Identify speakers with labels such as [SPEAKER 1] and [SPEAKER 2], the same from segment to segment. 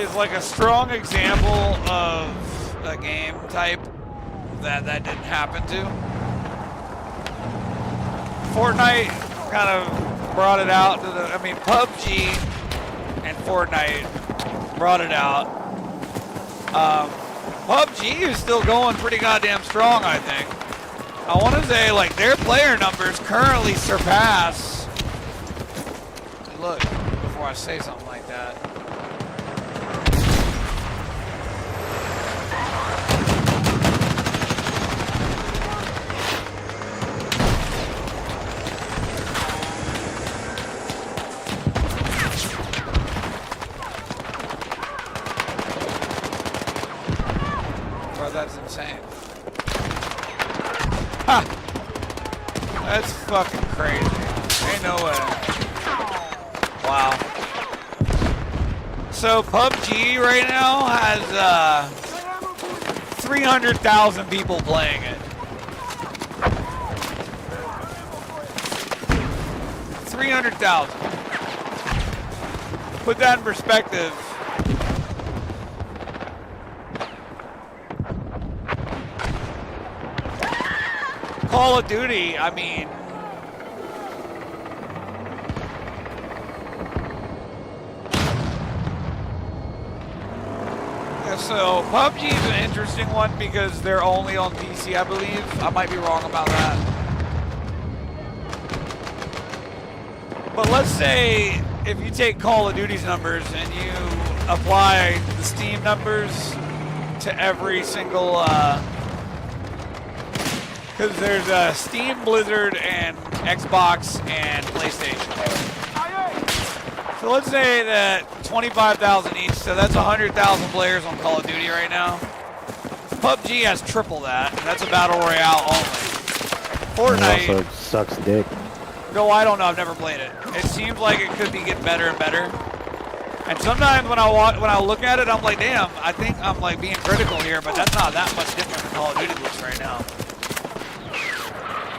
[SPEAKER 1] is like a strong example of a game type that didn't happen to. Fortnite kind of brought it out to the, I mean, PUBG and Fortnite brought it out. PUBG is still going pretty goddamn strong, I think. I want to say, like, their player numbers currently surpass. Look, before I say something like that. Bro, that's insane. Ha! That's fucking crazy. Ain't no way. Wow. So PUBG right now has 300,000 people playing it. 300,000. Put that in perspective. Call of Duty, I mean, yeah, so PUBG is an interesting one because they're only on PC, I believe. I might be wrong about that. But let's say if you take Call of Duty's numbers and you apply the Steam numbers to every single because there's Steam, Blizzard, and Xbox, and PlayStation. So let's say that 25,000 each, so that's 100,000 players on Call of Duty right now. PUBG has triple that, and that's a battle royale only. Fortnite
[SPEAKER 2] also sucks dick.
[SPEAKER 1] No, I don't know. I've never played it. It seems like it could be getting better and better. And sometimes when I look at it, I'm like, damn, I think I'm like being critical here, but that's not that much different than Call of Duty looks right now.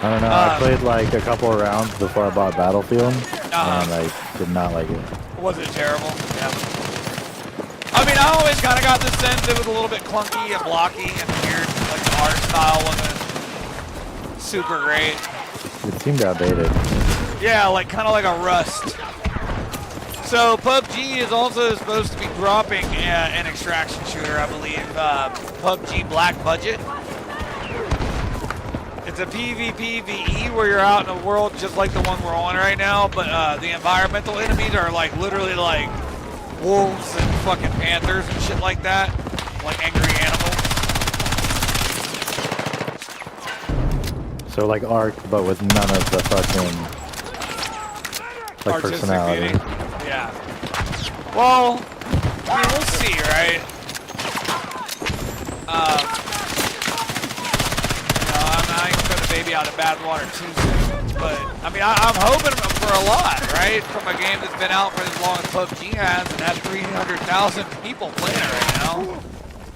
[SPEAKER 2] I don't know, I played like a couple of rounds before I bought Battlefield, and I did not like it.
[SPEAKER 1] Was it terrible? Yeah. I mean, I always kind of got the sense it was a little bit clunky and blocky and weird. Like the art style wasn't super great.
[SPEAKER 2] It seemed outdated.
[SPEAKER 1] Yeah, like kind of like a Rust. So PUBG is also supposed to be dropping an extraction shooter, I believe. PUBG Black Budget. It's a PvPvE where you're out in a world just like the one we're on right now, but the environmental enemies are like literally like wolves and fucking panthers and shit like that, like angry animals.
[SPEAKER 2] So like Ark, but with none of the fucking like
[SPEAKER 1] artistic
[SPEAKER 2] personality.
[SPEAKER 1] beauty. Yeah. Well, I mean, we'll see, right? I ain't gonna throw the baby out of bad water too soon, but I mean, I'm hoping for a lot, right? From a game that's been out for as long as PUBG has and has 300,000 people playing it right now.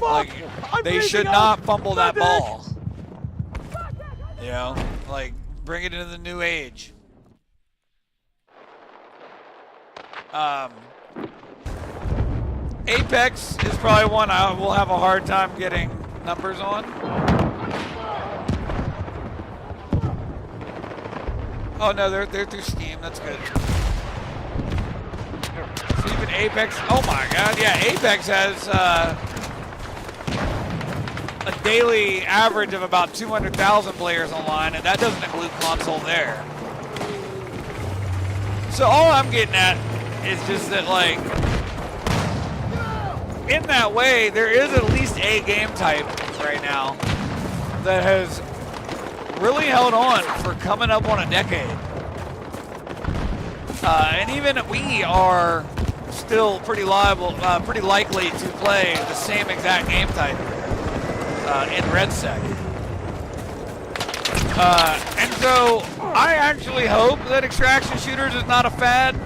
[SPEAKER 1] Like, they should not fumble that ball. You know, like, bring it into the new age. Apex is probably one I will have a hard time getting numbers on. Oh no, they're through Steam. That's good. So even Apex. Oh my God, yeah, Apex has a daily average of about 200,000 players online, and that doesn't include console there. So all I'm getting at is just that, like, in that way, there is at least a game type right now that has really held on for coming up on a decade. And even we are still pretty likely to play the same exact game type in RedSec. And so I actually hope that extraction shooters is not a fad,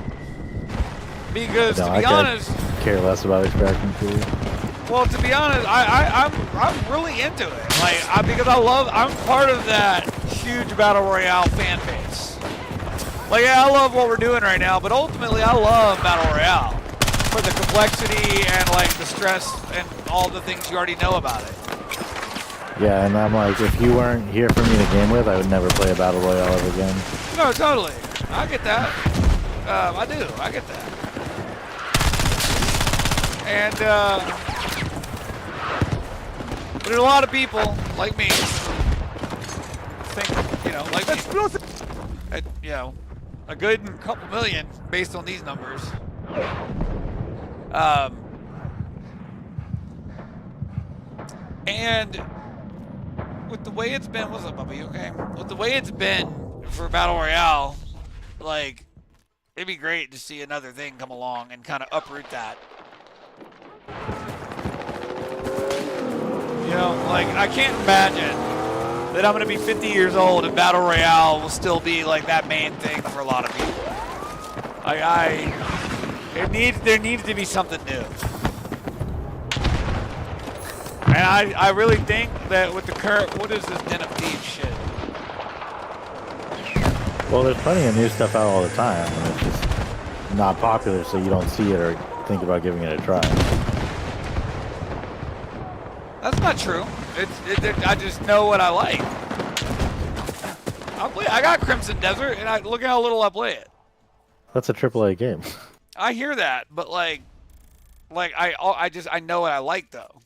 [SPEAKER 1] because to be honest,
[SPEAKER 2] I care less about extraction shooters.
[SPEAKER 1] Well, to be honest, I'm really into it. Like, because I'm part of that huge battle royale fan base. Like, yeah, I love what we're doing right now, but ultimately I love battle royale. for the complexity and like the stress and all the things you already know about it.
[SPEAKER 2] Yeah, and I'm like, if you weren't here for me to game with, I would never play a battle royale ever again.
[SPEAKER 1] No, totally. I get that. I do. I get that. And but there are a lot of people like me think, you know, like me, you know, a good couple million based on these numbers. And with the way it's been, what's up, Bubba? You okay? With the way it's been for Battle Royale, like, it'd be great to see another thing come along and kind of uproot that. You know, like, I can't imagine that I'm going to be 50 years old and Battle Royale will still be, like, that main thing for a lot of people. Like, there needs to be something new. And I really think that with the current, what is this Den of Thieves shit?
[SPEAKER 2] Well, there's plenty of new stuff out all the time, and it's just not popular, so you don't see it or think about giving it a try.
[SPEAKER 1] That's not true. I just know what I like. I got Crimson Desert, and look at how little I play it.
[SPEAKER 2] That's a AAA game.
[SPEAKER 1] I hear that, but I know what I like though.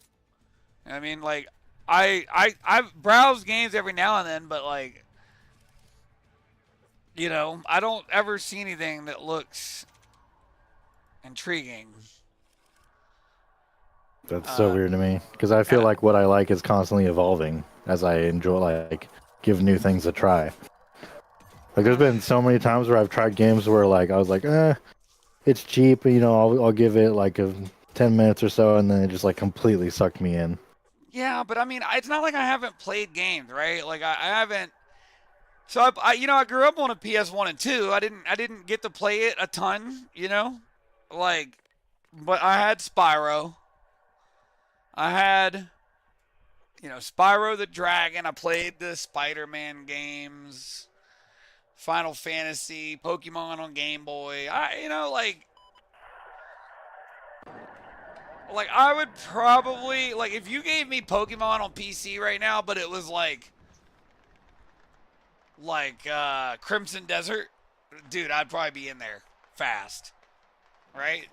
[SPEAKER 1] I mean, like, I browse games every now and then, but like, you know, I don't ever see anything that looks intriguing.
[SPEAKER 2] That's so weird to me, because I feel like what I like is constantly evolving as I enjoy, like, give new things a try. Like, there's been so many times where I've tried games where, like, I was like, it's cheap, you know, I'll give it like 10 minutes or so, and then it just like completely sucked me in.
[SPEAKER 1] Yeah, but I mean, it's not like I haven't played games, right? Like I haven't. So I grew up on a PS1 and 2. I didn't get to play it a ton, you know, like, but I had Spyro. I had, you know, Spyro the Dragon. I played the Spider-Man games, Final Fantasy, Pokemon on Game Boy. Like, I would probably, like, if you gave me Pokemon on PC right now, but it was like Crimson Desert, dude, I'd probably be in there fast, right?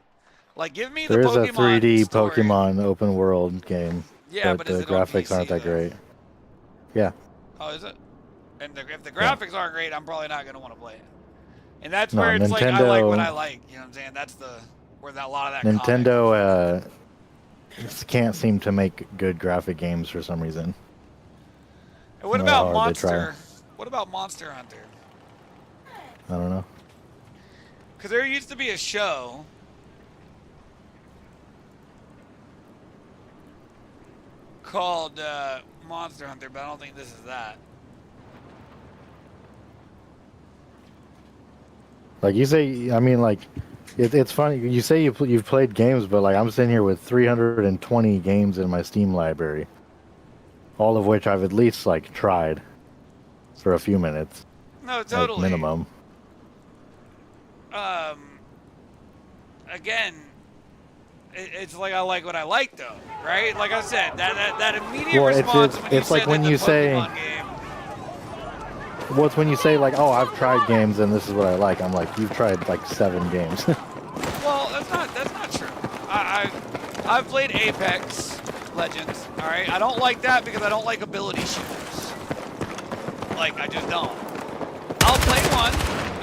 [SPEAKER 1] Like, give me the Pokemon
[SPEAKER 2] There is a 3D
[SPEAKER 1] story.
[SPEAKER 2] Pokemon open world game,
[SPEAKER 1] yeah,
[SPEAKER 2] but
[SPEAKER 1] is
[SPEAKER 2] the
[SPEAKER 1] it on
[SPEAKER 2] graphics
[SPEAKER 1] PC,
[SPEAKER 2] aren't that
[SPEAKER 1] though?
[SPEAKER 2] great. Yeah.
[SPEAKER 1] Oh, is it? And if the graphics aren't great, I'm probably not going to want to play it. And that's
[SPEAKER 2] No,
[SPEAKER 1] where it's
[SPEAKER 2] Nintendo,
[SPEAKER 1] like, I like what I like, you know what I'm saying? That's where a lot of that
[SPEAKER 2] Nintendo can't seem to make good graphic games for some reason.
[SPEAKER 1] And what about Monster? What about Monster Hunter?
[SPEAKER 2] I don't know.
[SPEAKER 1] Because there used to be a show called Monster Hunter, but I don't think this is that.
[SPEAKER 2] Like you say, I mean, like, it's funny. You say you've played games, but like I'm sitting here with 320 games in my Steam library, all of which I've at least like tried for a few minutes.
[SPEAKER 1] No, totally.
[SPEAKER 2] Like, minimum.
[SPEAKER 1] Again, it's like I like what I like though, right? Like I said, that immediate response when
[SPEAKER 2] it's like when you say. Well, it's when you say like, oh, I've tried games and this is what I like. I'm like, you've tried like 7 games.
[SPEAKER 1] Well, that's not true. I've played Apex Legends. All right, I don't like that because I don't like ability shooters. Like, I just don't. I'll play one.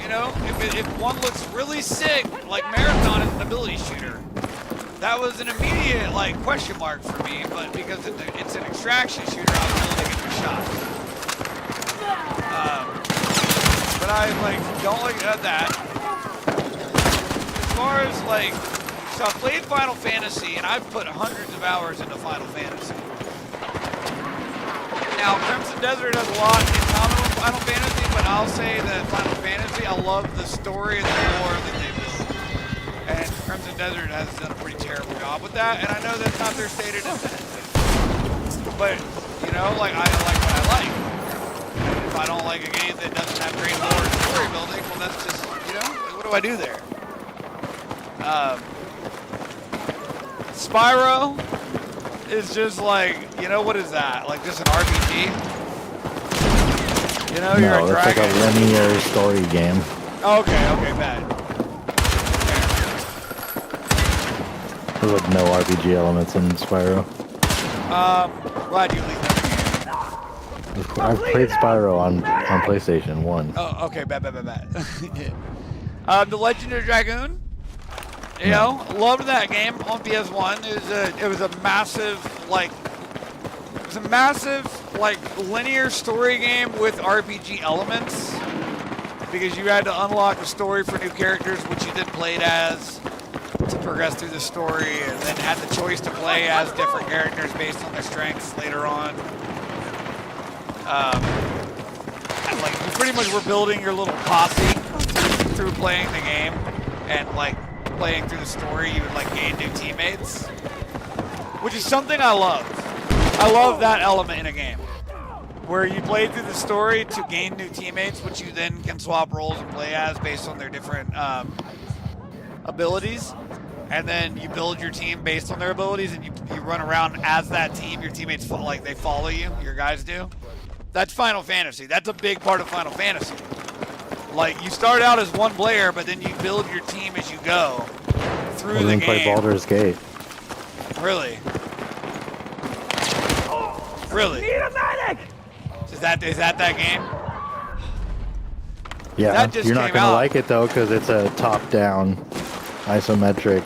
[SPEAKER 1] You know, if one looks really sick, like Marathon is an ability shooter. That was an immediate like question mark for me, but because it's an extraction shooter, I was able to get my shot. But I like don't like that. As far as like, so I've played Final Fantasy and I've put hundreds of hours into Final Fantasy. Now Crimson Desert has a lot in common with Final Fantasy, but I'll say that Final Fantasy, I love the story and the lore that they built. And Crimson Desert has done a pretty terrible job with that, and I know that's not their stated intent. But, you know, like, I like what I like. If I don't like a game that doesn't have great lore and story building, well, that's just, you know, like, what do I do there? Spyro is just like, you know, what is that? Like just an RPG? You know, you're a
[SPEAKER 2] No, it's like
[SPEAKER 1] dragon.
[SPEAKER 2] a linear story game.
[SPEAKER 1] Okay, okay, bad.
[SPEAKER 2] There's like no RPG elements in Spyro.
[SPEAKER 1] Glad you leave that game.
[SPEAKER 2] I've played Spyro on PlayStation 1.
[SPEAKER 1] Oh, okay, bad. The Legend of Dragoon. You know, loved that game on PS1. It was a massive linear story game with RPG elements because you had to unlock the story for new characters, which you then played as to progress through the story, and then had the choice to play as different characters based on their strengths later on. And like you pretty much were building your little posse through playing the game, and like playing through the story, you would like gain new teammates, which is something I love. I love that element in a game, where you play through the story to gain new teammates, which you then can swap roles and play as based on their different abilities. And then you build your team based on their abilities, and you run around as that team. Your teammates they follow you. Your guys do. That's Final Fantasy. That's a big part of Final Fantasy. Like you start out as one player, but then you build your team as you go through the game.
[SPEAKER 2] Play Baldur's Gate.
[SPEAKER 1] Really? Really?
[SPEAKER 3] Need a medic!
[SPEAKER 1] Is that game?
[SPEAKER 2] Yeah,
[SPEAKER 1] That just
[SPEAKER 2] you're not
[SPEAKER 1] came
[SPEAKER 2] gonna
[SPEAKER 1] out.
[SPEAKER 2] like it though, because it's a top-down, isometric,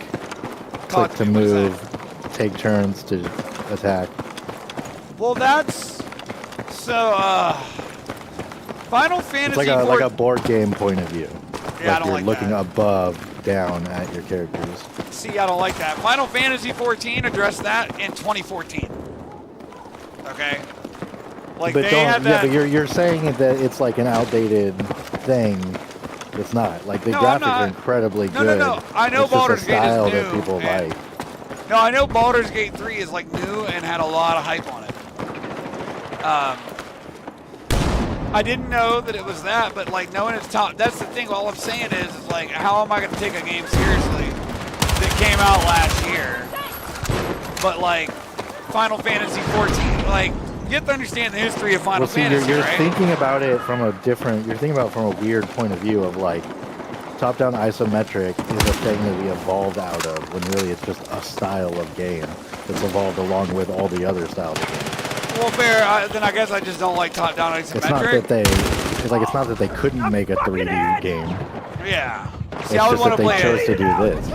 [SPEAKER 2] click to
[SPEAKER 1] me, what is
[SPEAKER 2] move, take turns to attack.
[SPEAKER 1] Well, that's so. Final Fantasy.
[SPEAKER 2] It's like a board game point of view.
[SPEAKER 1] Yeah, I
[SPEAKER 2] like
[SPEAKER 1] don't
[SPEAKER 2] you're
[SPEAKER 1] like
[SPEAKER 2] looking
[SPEAKER 1] that.
[SPEAKER 2] above, down at your characters.
[SPEAKER 1] See, I don't like that. Final Fantasy 14 addressed that in 2014. Okay. Like
[SPEAKER 2] But
[SPEAKER 1] they
[SPEAKER 2] don't,
[SPEAKER 1] had
[SPEAKER 2] yeah,
[SPEAKER 1] that.
[SPEAKER 2] but you're saying that it's like an outdated thing. It's not. Like the
[SPEAKER 1] No, I'm
[SPEAKER 2] graphics are
[SPEAKER 1] not.
[SPEAKER 2] incredibly
[SPEAKER 1] No,
[SPEAKER 2] good.
[SPEAKER 1] no. I know
[SPEAKER 2] It's just
[SPEAKER 1] Baldur's
[SPEAKER 2] a
[SPEAKER 1] Gate is
[SPEAKER 2] style
[SPEAKER 1] new.
[SPEAKER 2] that people
[SPEAKER 1] and-
[SPEAKER 2] like.
[SPEAKER 1] No, I know Baldur's Gate 3 is like new and had a lot of hype on it. I didn't know that it was that, but like knowing it's top, that's the thing. All I'm saying is like, how am I going to take a game seriously that came out last year? But like Final Fantasy 14, like you have to understand the history of Final
[SPEAKER 2] Well, see,
[SPEAKER 1] Fantasy,
[SPEAKER 2] you're
[SPEAKER 1] right?
[SPEAKER 2] thinking about it from a different. You're thinking about it from a weird point of view of like, top-down isometric is a thing that we evolved out of, when really it's just a style of game that's evolved along with all the other styles of games.
[SPEAKER 1] Well, fair. Then I guess I just don't like top-down isometric.
[SPEAKER 2] It's not that they couldn't make a 3D game.
[SPEAKER 1] Yeah.
[SPEAKER 2] It's
[SPEAKER 1] See, I would
[SPEAKER 2] just
[SPEAKER 1] want
[SPEAKER 2] that
[SPEAKER 1] to
[SPEAKER 2] they
[SPEAKER 1] play
[SPEAKER 2] chose
[SPEAKER 1] it.
[SPEAKER 2] to do this.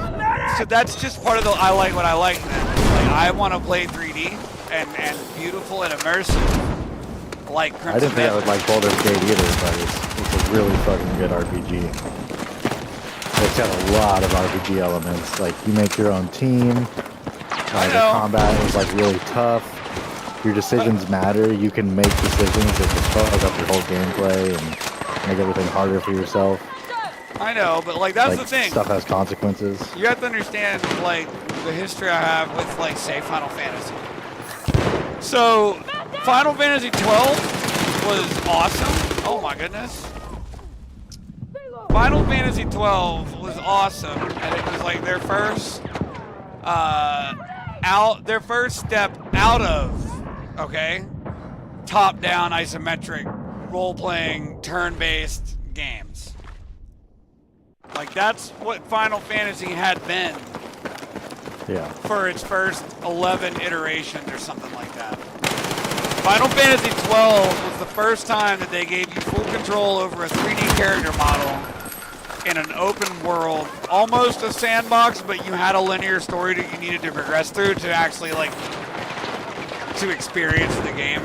[SPEAKER 1] So that's just part of the I like what I like then. Like I want to play 3D and beautiful and immersive. Like Crimson
[SPEAKER 2] I didn't think I would
[SPEAKER 1] Desert.
[SPEAKER 2] like Baldur's Gate either, but it's a really fucking good RPG. It's got a lot of RPG elements. Like you make your own team. The
[SPEAKER 1] know.
[SPEAKER 2] combat is like really tough. Your decisions matter. You can make decisions that just fuck up your whole gameplay and make everything harder for yourself.
[SPEAKER 1] I know, but like that's
[SPEAKER 2] like
[SPEAKER 1] the thing.
[SPEAKER 2] stuff has consequences.
[SPEAKER 1] You have to understand like the history I have with like say Final Fantasy. So Final Fantasy 12 was awesome. Oh my goodness. Final Fantasy 12 was awesome, and it was like their first step out of top-down isometric role-playing turn-based games. Like that's what Final Fantasy had been
[SPEAKER 2] Yeah.
[SPEAKER 1] for its first 11 iterations or something like that. Final Fantasy 12 was the first time that they gave you full control over a 3D character model in an open world, almost a sandbox, but you had a linear story that you needed to progress through to actually like to experience the game.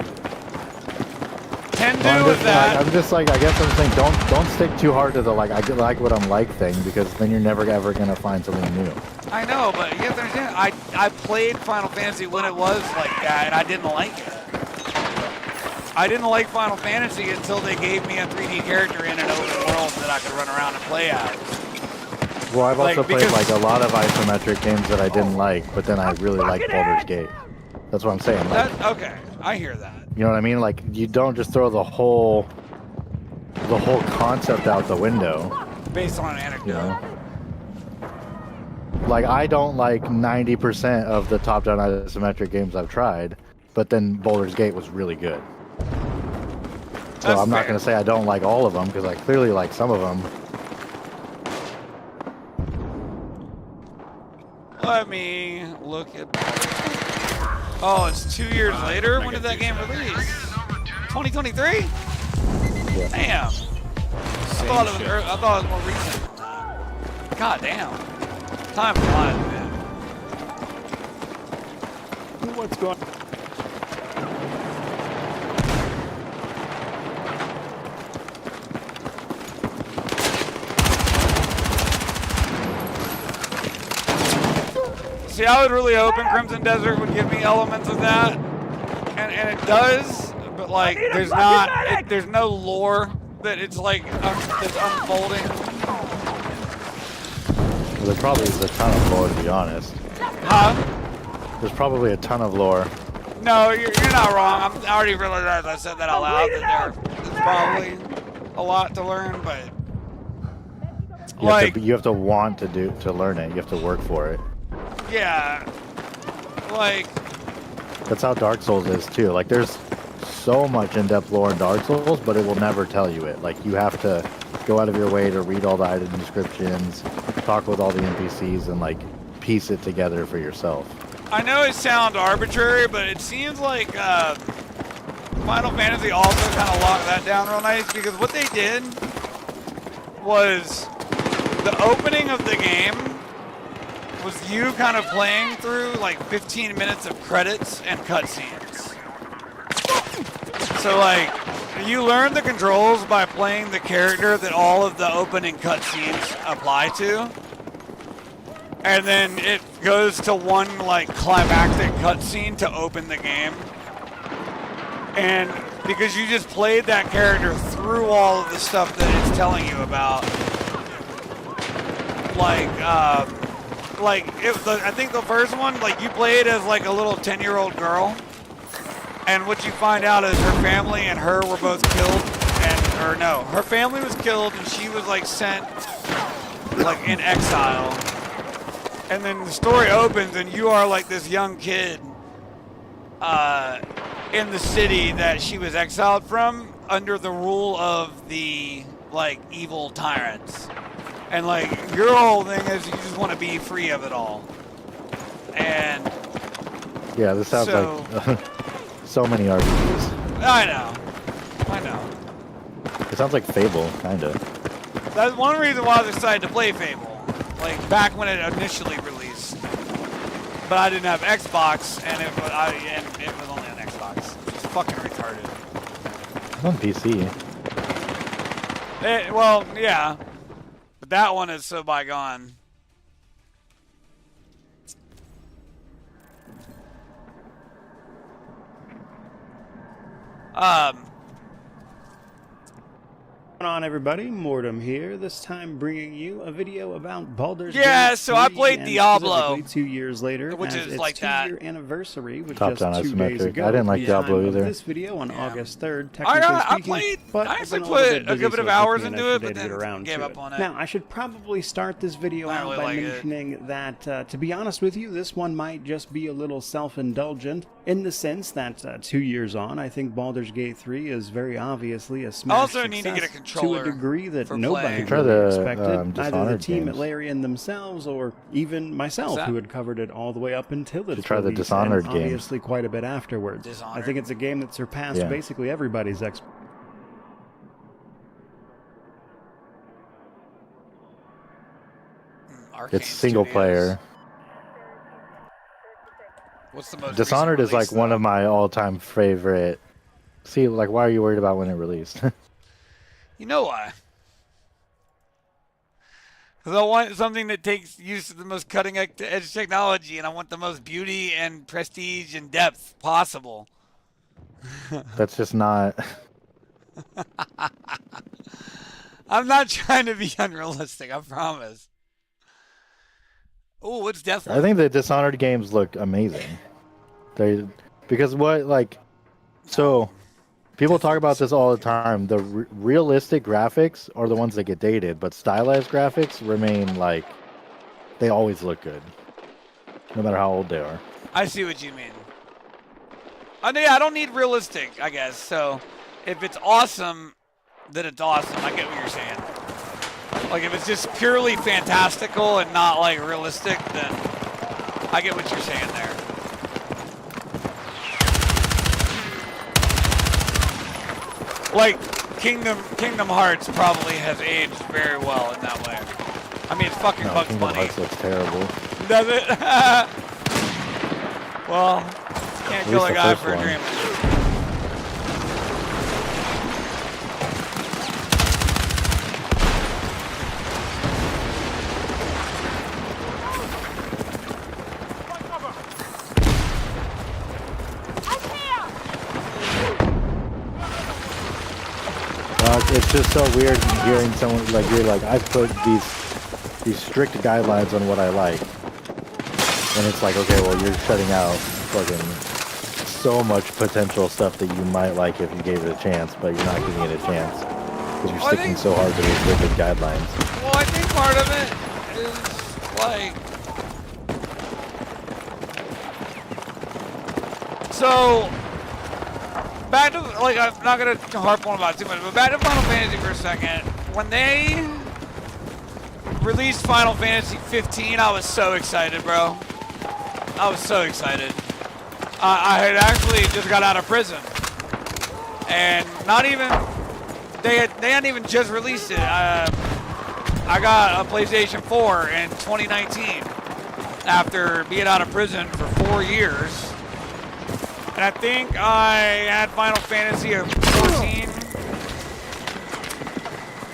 [SPEAKER 1] Can do with that.
[SPEAKER 2] I'm just like, I guess I'm saying don't stick too hard to the like I like what I'm like thing, because then you're never ever gonna find something new.
[SPEAKER 1] I know, but you have to understand, I played Final Fantasy when it was like that, and I didn't like it. I didn't like Final Fantasy until they gave me a 3D character in an open world that I could run around and play as.
[SPEAKER 2] Well, I've also
[SPEAKER 1] Like,
[SPEAKER 2] played
[SPEAKER 1] because-
[SPEAKER 2] like a lot of isometric games that I didn't like, but then I really liked Baldur's Gate. That's what I'm saying. Like,
[SPEAKER 1] Okay, I hear that.
[SPEAKER 2] you know what I mean? Like, you don't just throw the whole concept out the window.
[SPEAKER 1] Based on an anecdote.
[SPEAKER 2] You know? Like, I don't like 90% of the top-down isometric games I've tried, but then Baldur's Gate was really good. So
[SPEAKER 1] That's
[SPEAKER 2] I'm not
[SPEAKER 1] fair.
[SPEAKER 2] going to say I don't like all of them, because I clearly like some of them.
[SPEAKER 1] Let me look at... Oh, it's 2 years later? When did that game release? 2023?
[SPEAKER 2] Yeah.
[SPEAKER 1] Damn. I thought it was more recent. God damn. Time flies, man.
[SPEAKER 3] What's going on?
[SPEAKER 1] See, I was really hoping Crimson Desert would give me elements of that, and it does, but like, there's no lore that it's like that's unfolding.
[SPEAKER 2] Well, there probably is a ton of lore, to be honest.
[SPEAKER 1] Huh?
[SPEAKER 2] There's probably a ton of lore.
[SPEAKER 1] No, you're not wrong. I already realized I said that out loud, that there's probably a lot to learn, but
[SPEAKER 2] You have to want to learn it. You have to work for it.
[SPEAKER 1] yeah, like,
[SPEAKER 2] That's how Dark Souls is too. Like, there's so much in-depth lore in Dark Souls, but it will never tell you it. Like, you have to go out of your way to read all the item descriptions, talk with all the NPCs, and like piece it together for yourself.
[SPEAKER 1] I know it sounds arbitrary, but it seems like Final Fantasy also kind of locked that down real nice, because what they did was the opening of the game was you kind of playing through like 15 minutes of credits and cutscenes. So like, you learn the controls by playing the character that all of the opening cutscenes apply to. And then it goes to one like climactic cutscene to open the game. And because you just played that character through all of the stuff that it's telling you about, I think the first one, like, you played as like a little 10-year-old girl, and what you find out is her family and her were both killed, her family was killed and she was like sent like in exile. And then the story opens and you are like this young kid in the city that she was exiled from under the rule of the like evil tyrants. And like, your whole thing is you just want to be free of it all. And
[SPEAKER 2] yeah, this sounds like so many RPGs.
[SPEAKER 1] I know.
[SPEAKER 2] It sounds like Fable, kind of.
[SPEAKER 1] That's one reason why I was excited to play Fable. Like, back when it initially released. But I didn't have Xbox, and it was only on Xbox. It's fucking retarded.
[SPEAKER 2] It's on PC.
[SPEAKER 1] Well, yeah. But that one is so bygone.
[SPEAKER 3] What's going on, everybody? Mortem here, this time bringing you a video about Baldur's Gate.
[SPEAKER 1] Yeah, so I played
[SPEAKER 3] and
[SPEAKER 1] Diablo
[SPEAKER 3] 2 years later,
[SPEAKER 1] which
[SPEAKER 3] as
[SPEAKER 1] is
[SPEAKER 3] its
[SPEAKER 1] like that.
[SPEAKER 3] 2-year anniversary, which
[SPEAKER 2] Top-down
[SPEAKER 3] just 2 days
[SPEAKER 2] isometric.
[SPEAKER 3] ago.
[SPEAKER 2] I didn't like
[SPEAKER 3] at the
[SPEAKER 2] Diablo
[SPEAKER 3] time of
[SPEAKER 2] either.
[SPEAKER 3] This video on August 3rd,
[SPEAKER 1] I
[SPEAKER 3] technically speaking,
[SPEAKER 1] played.
[SPEAKER 3] but
[SPEAKER 1] I actually
[SPEAKER 3] I've been a little
[SPEAKER 1] put a
[SPEAKER 3] busy,
[SPEAKER 1] good bit
[SPEAKER 3] so
[SPEAKER 1] of
[SPEAKER 3] it took
[SPEAKER 1] hours
[SPEAKER 3] me an
[SPEAKER 1] into
[SPEAKER 3] extra
[SPEAKER 1] it,
[SPEAKER 3] day
[SPEAKER 1] but
[SPEAKER 3] to get
[SPEAKER 1] then
[SPEAKER 3] around
[SPEAKER 1] gave
[SPEAKER 3] to
[SPEAKER 1] up on it.
[SPEAKER 3] Now, I should probably start this video
[SPEAKER 1] I
[SPEAKER 3] out
[SPEAKER 1] really
[SPEAKER 3] by
[SPEAKER 1] like it.
[SPEAKER 3] mentioning that, to be honest with you, this one might just be a little self-indulgent in the sense that 2 years on, I think Baldur's Gate 3 is very obviously a smash
[SPEAKER 1] also need to get a
[SPEAKER 3] success
[SPEAKER 1] controller
[SPEAKER 3] to a degree that
[SPEAKER 1] for
[SPEAKER 3] nobody
[SPEAKER 1] playing.
[SPEAKER 2] Try
[SPEAKER 3] really
[SPEAKER 2] the,
[SPEAKER 3] expected. Either the
[SPEAKER 2] Dishonored
[SPEAKER 3] team at
[SPEAKER 2] games.
[SPEAKER 3] Larian themselves, or even myself,
[SPEAKER 1] that?
[SPEAKER 3] who had covered it all the way up until its
[SPEAKER 2] try the
[SPEAKER 3] release,
[SPEAKER 2] Dishonored
[SPEAKER 3] and
[SPEAKER 2] games.
[SPEAKER 3] obviously quite a bit afterwards.
[SPEAKER 1] Dishonored.
[SPEAKER 3] I think it's a game that surpassed
[SPEAKER 2] Yeah.
[SPEAKER 3] basically everybody's
[SPEAKER 1] Arcane
[SPEAKER 2] It's single
[SPEAKER 1] Studios.
[SPEAKER 2] player.
[SPEAKER 1] What's the most
[SPEAKER 2] Dishonored
[SPEAKER 1] recent
[SPEAKER 2] is like
[SPEAKER 1] release,
[SPEAKER 2] one
[SPEAKER 1] though?
[SPEAKER 2] of my all-time favorite. See, like, why are you worried about when it released?
[SPEAKER 1] You know why? Because I want something that takes use of the most cutting-edge technology, and I want the most beauty and prestige and depth possible.
[SPEAKER 2] That's just not.
[SPEAKER 1] I'm not trying to be unrealistic, I promise. Oh, what's Deathloop?
[SPEAKER 2] I think the Dishonored games look amazing. Because what, like, so people talk about this all the time. The realistic graphics are the ones that get dated, but stylized graphics remain like they always look good, no matter how old they are.
[SPEAKER 1] I see what you mean. I don't need realistic, I guess. So if it's awesome, then it's awesome. I get what you're saying. Like if it's just purely fantastical and not like realistic, then I get what you're saying there. Like Kingdom Hearts probably has aged very well in that way. I mean, it's fucking Bugs
[SPEAKER 2] Kingdom
[SPEAKER 1] Bunny.
[SPEAKER 2] Hearts looks terrible.
[SPEAKER 1] Does it? Well, can't kill a guy for a dream.
[SPEAKER 2] It's just so weird hearing someone like you're like, I've put these strict guidelines on what I like, and it's like, okay, well, you're shutting out fucking so much potential stuff that you might like if you gave it a chance, but you're not giving it a chance because you're sticking so hard to these rigid guidelines.
[SPEAKER 1] Well, I think part of it is like, so back to, like, I'm not going to harp on about it too much, but back to Final Fantasy for a second. When they released Final Fantasy 15, I was so excited, bro. I was so excited. I had actually just got out of prison. And not even, they hadn't even just released it. I got a PlayStation 4 in 2019 after being out of prison for 4 years. And I think I had Final Fantasy 14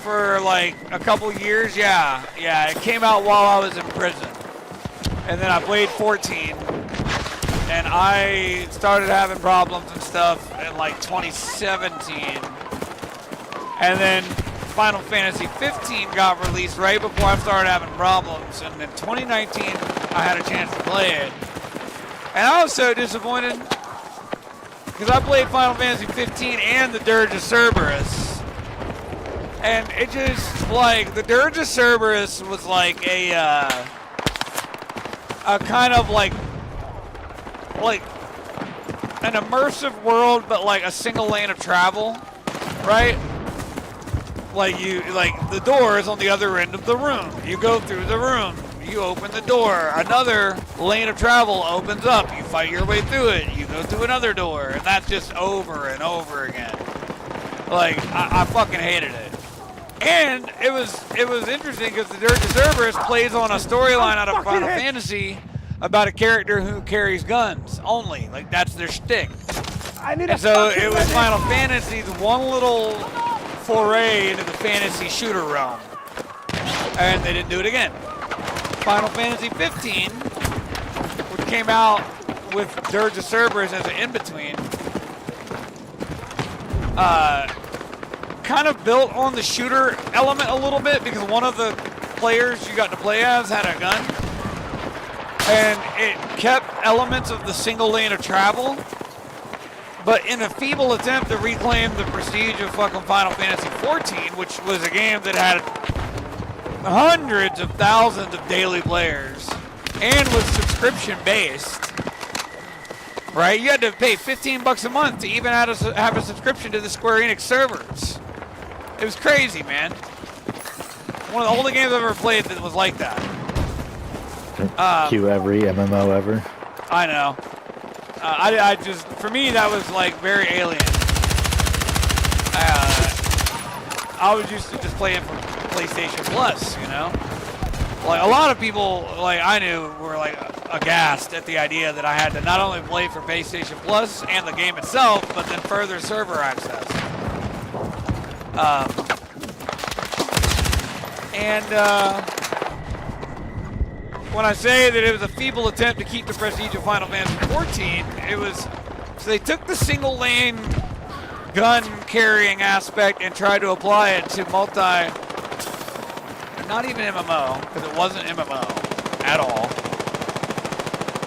[SPEAKER 1] for like a couple years. Yeah, it came out while I was in prison. And then I played 14. And I started having problems and stuff in like 2017. And then Final Fantasy 15 got released right before I started having problems. And in 2019, I had a chance to play it. And I was so disappointed. Because I played Final Fantasy 15 and the Dirge of Cerberus. And it just, like, the Dirge of Cerberus was like a kind of like an immersive world, but like a single lane of travel, right? Like the door is on the other end of the room. You go through the room. You open the door, another lane of travel opens up, you fight your way through it, you go through another door, and that's just over and over again. Like, I fucking hated it. And it was interesting because the Dirge of Cerberus plays on a storyline out of Final Fantasy about a character who carries guns only. Like, that's their shtick. And so it was Final Fantasy's one little foray into the fantasy shooter realm. And they didn't do it again. Final Fantasy 15, which came out with Dirge of Cerberus as an in-between, kind of built on the shooter element a little bit because one of the players you got to play as had a gun. And it kept elements of the single lane of travel, but in a feeble attempt to reclaim the prestige of fucking Final Fantasy 14, which was a game that had hundreds of thousands of daily players and was subscription based, right? You had to pay $15 a month to even have a subscription to the Square Enix servers. It was crazy, man. One of the only games I've ever played that was like that.
[SPEAKER 2] Cue every MMO ever.
[SPEAKER 1] I know. I just, for me, that was like very alien. I was used to just playing for PlayStation Plus, you know? Like, a lot of people, like, I knew were, like, aghast at the idea that I had to not only play for PlayStation Plus and the game itself, but then further server access. When I say that it was a feeble attempt to keep the prestige of Final Fantasy 14, it was, so they took the single lane gun carrying aspect and tried to apply it to not even MMO, because it wasn't MMO at all.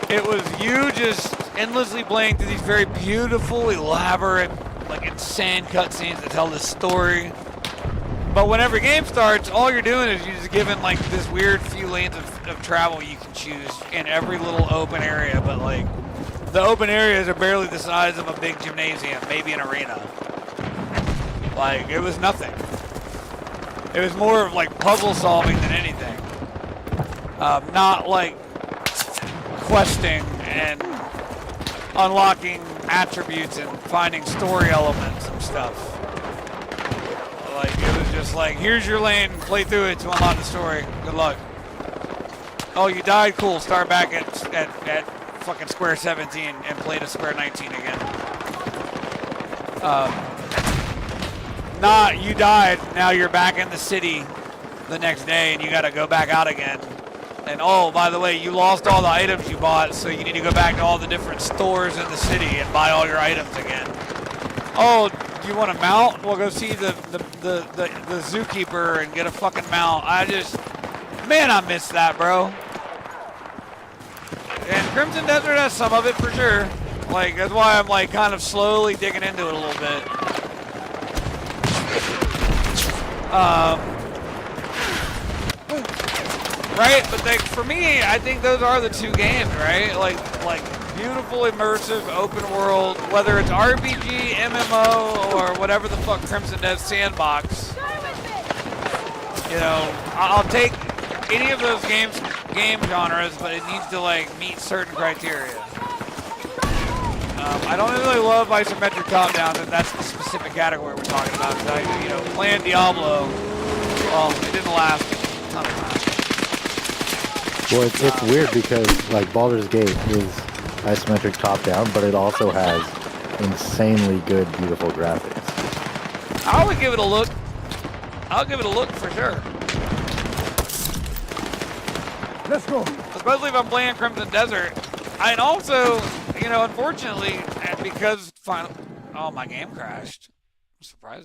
[SPEAKER 1] It was you just endlessly playing through these very beautiful, elaborate, like insane cutscenes that tell this story. But whenever game starts, all you're doing is you're just given like this weird few lanes of travel you can choose in every little open area. But like the open areas are barely the size of a big gymnasium, maybe an arena. Like it was nothing. It was more of like puzzle solving than anything. Not like questing and unlocking attributes and finding story elements and stuff. Like it was just like, here's your lane, play through it to unlock the story. Good luck. Oh, you died? Cool. Start back at fucking square 17 and play to square 19 again. Not you died. Now you're back in the city the next day and you got to go back out again. And oh, by the way, you lost all the items you bought, so you need to go back to all the different stores in the city and buy all your items again. Oh, you want a mount? Well, go see the zookeeper and get a fucking mount. Man, I miss that, bro. And Crimson Desert has some of it for sure. Like, that's why I'm like kind of slowly digging into it a little bit. Right, but like for me, I think those are the two games, right? Like beautiful, immersive, open world, whether it's RPG, MMO, or whatever the fuck Crimson Death sandbox. You know, I'll take any of those game genres, but it needs to like meet certain criteria. I don't really love isometric top-down, and that's the specific category we're talking about. You know, playing Diablo, well, it didn't last a ton of time.
[SPEAKER 2] Well, it's weird because like Baldur's Gate is isometric top-down, but it also has insanely good, beautiful graphics.
[SPEAKER 1] I would give it a look. I'll give it a look for sure.
[SPEAKER 4] Let's go.
[SPEAKER 1] Especially if I'm playing Crimson Desert. And also, you know, unfortunately, because oh, my game crashed. Surprising.